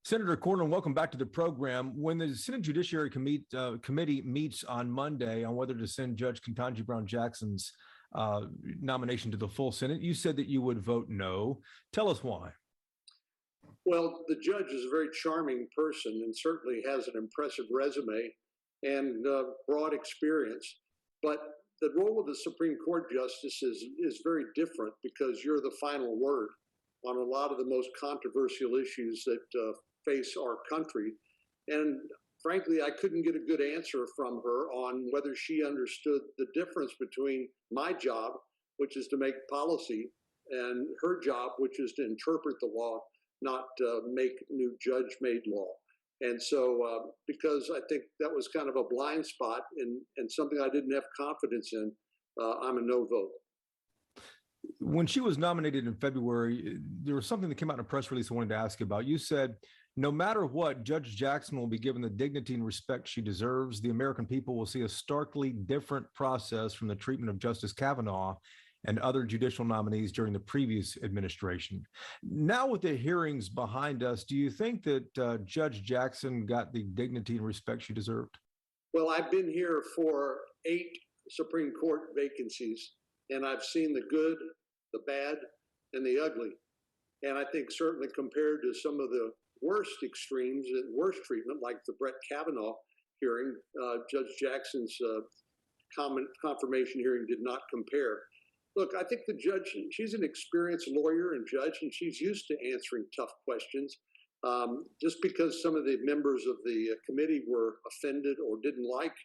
Senator Cornyn, welcome back to the program. When the Senate Judiciary Committee meets on Monday on whether to send Judge Ketanji Brown Jackson's nomination to the full Senate, you said that you would vote no. Tell us why. Well, the judge is a very charming person and certainly has an impressive resume and broad experience. But the role of the Supreme Court justice is very different because you're the final word on a lot of the most controversial issues that face our country. And frankly, I couldn't get a good answer from her on whether she understood the difference between my job, which is to make policy, and her job, which is to interpret the law, not make new judge-made law. And so because I think that was kind of a blind spot and something I didn't have confidence in, I'm a no vote. When she was nominated in February, there was something that came out in a press release I wanted to ask you about. You said, no matter what, Judge Jackson will be given the dignity and respect she deserves. The American people will see a starkly different process from the treatment of Justice Kavanaugh and other judicial nominees during the previous administration. Now with the hearings behind us, do you think that Judge Jackson got the dignity and respect she deserved? Well, I've been here for 8 Supreme Court vacancies, and I've seen the good, the bad, and the ugly. And I think certainly compared to some of the worst extremes and worst treatment, like the Brett Kavanaugh hearing, Judge Jackson's confirmation hearing did not compare. Look, I think the judge, she's an experienced lawyer and judge, and she's used to answering tough questions. Just because some of the members of the committee were offended or didn't like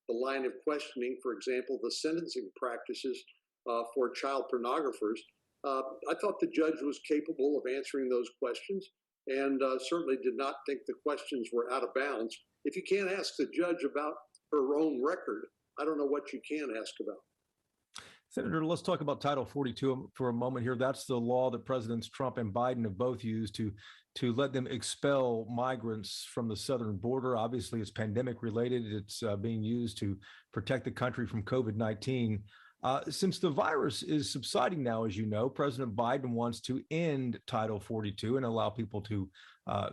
the line of questioning, for example, the sentencing practices for child pornographers, I thought the judge was capable of answering those questions and certainly did not think the questions were out of bounds. If you can't ask the judge about her own record, I don't know what you can ask about. Senator, let's talk about Title 42 for a moment here. That's the law that Presidents Trump and Biden have both used to let them expel migrants from the southern border. Obviously, it's pandemic related. It's being used to protect the country from COVID-19. Since the virus is subsiding now, as you know, President Biden wants to end Title 42 and allow people to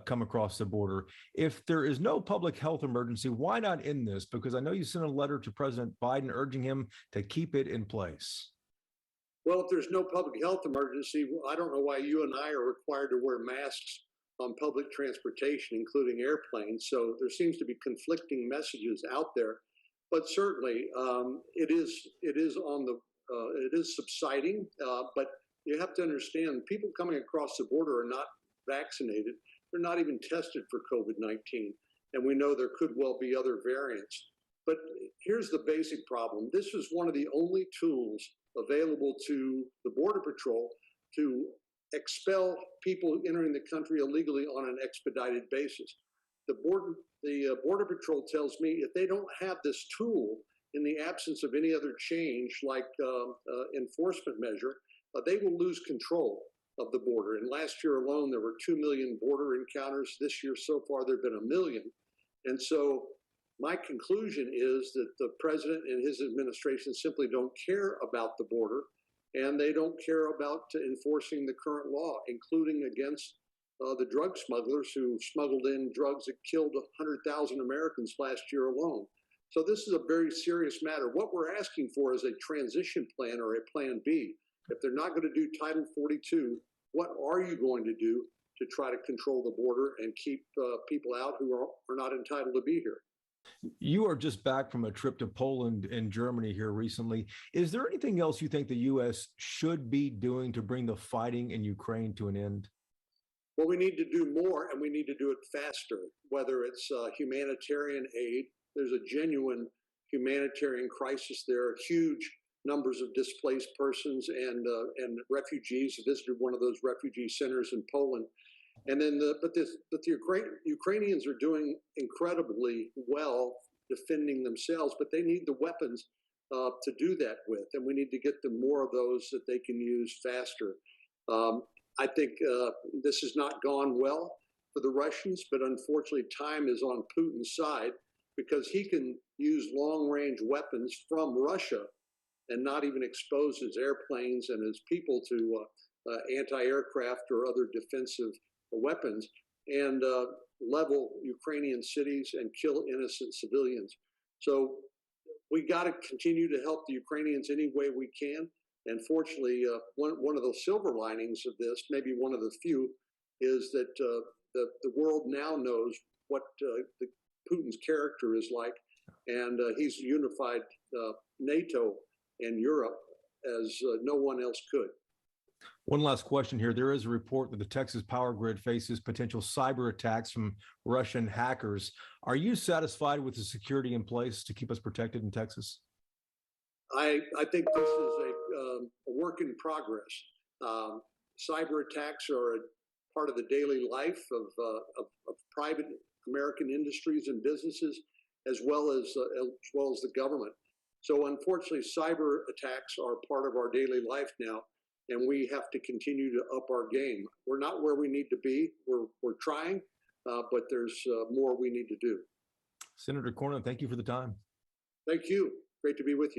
come across the border. If there is no public health emergency, why not end this? Because I know you sent a letter to President Biden urging him to keep it in place. Well, if there's no public health emergency, I don't know why you and I are required to wear masks on public transportation, including airplanes. So there seems to be conflicting messages out there. But certainly, it is subsiding. But you have to understand, people coming across the border are not vaccinated. They're not even tested for COVID-19, and we know there could well be other variants. But here's the basic problem: this is one of the only tools available to the Border Patrol to expel people entering the country illegally on an expedited basis. The Border Patrol tells me if they don't have this tool in the absence of any other change like enforcement measure, they will lose control of the border. And last year alone, there were 2 million border encounters. This year so far, there have been 1 million. And so my conclusion is that the president and his administration simply don't care about the border, and they don't care about enforcing the current law, including against the drug smugglers who smuggled in drugs that killed 100,000 Americans last year alone. So this is a very serious matter. What we're asking for is a transition plan or a plan B. If they're not going to do Title 42, what are you going to do to try to control the border and keep people out who are not entitled to be here? You are just back from a trip to Poland and Germany here recently. Is there anything else you think the U.S. should be doing to bring the fighting in Ukraine to an end? Well, we need to do more, and we need to do it faster, whether it's humanitarian aid. There's a genuine humanitarian crisis there, huge numbers of displaced persons and refugees. I visited one of those refugee centers in Poland. And then the Ukrainians are doing incredibly well defending themselves, but they need the weapons to do that with, and we need to get them more of those that they can use faster. I think this has not gone well for the Russians, but unfortunately time is on Putin's side because he can use long-range weapons from Russia and not even expose his airplanes and his people to anti-aircraft or other defensive weapons. and level Ukrainian cities and kill innocent civilians. So we got to continue to help the Ukrainians any way we can. And fortunately, one of those silver linings of this, maybe one of the few, is that the world now knows what Putin's character is like, and he's unified NATO and Europe as no one else could. One last question here. There is a report that the Texas power grid faces potential cyber attacks from Russian hackers. Are you satisfied with the security in place to keep us protected in Texas? I think this is a work in progress. Cyber attacks are a part of the daily life of private American industries and businesses, as well as the government. So unfortunately, cyber attacks are part of our daily life now, and we have to continue to up our game. We're not where we need to be. We're trying, but there's more we need to do. Senator Cornyn, thank you for the time. Thank you. Great to be with you.